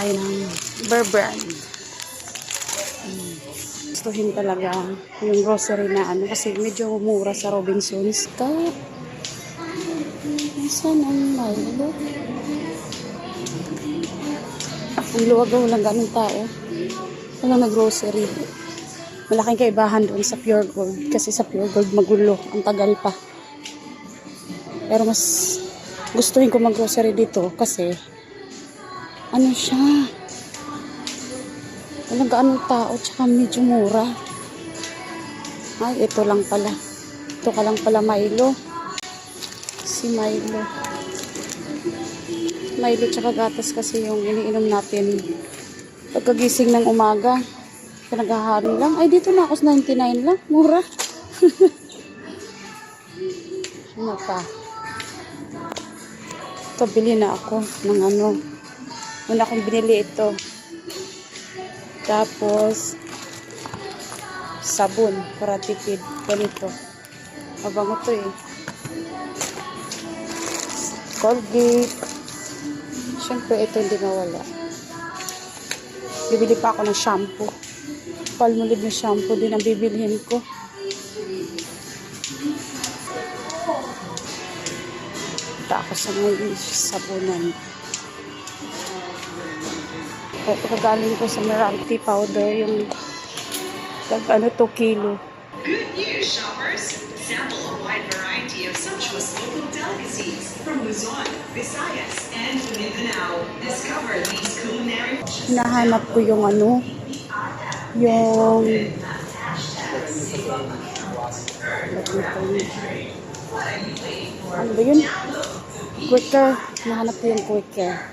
tayo ng Bear Brand. Gustuhin talaga yung grocery na ano kasi medyo mura sa Robinsons. Stop! Saan ang Milo? Ang luwag daw lang ganun tao. Walang nag-grocery. Malaking kaibahan doon sa Pure Gold. Kasi sa Pure Gold magulo. Ang tagal pa. Pero mas gustuhin ko mag-grocery dito kasi ano siya? Walang gaanong tao tsaka medyo mura. Ay, ito lang pala. Ito ka lang pala Milo. Si Milo. Milo tsaka gatas kasi yung iniinom natin pagkagising ng umaga. Pinaghahari lang. Ay, dito na ako sa 99 lang. Mura. Ano pa? Ito, bili na ako ng ano. Una akong binili ito. Tapos, sabon para tipid. Ganito. Mabango to eh. Colgate. Siyempre, ito hindi mawala. Bibili pa ako ng shampoo. Palmolive na shampoo din ang bibilhin ko. Punta ako sa may sabunan. Pagkagaling ko sa Meralty powder, yung ano 2 kilo. Good news, shoppers! Sample a wide variety of sumptuous local delicacies from Luzon, Visayas, and Mindanao. Discover these culinary... Hinahanap ko yung ano, yung... Ano ba yun? Quaker. Hinahanap ko yung Quaker.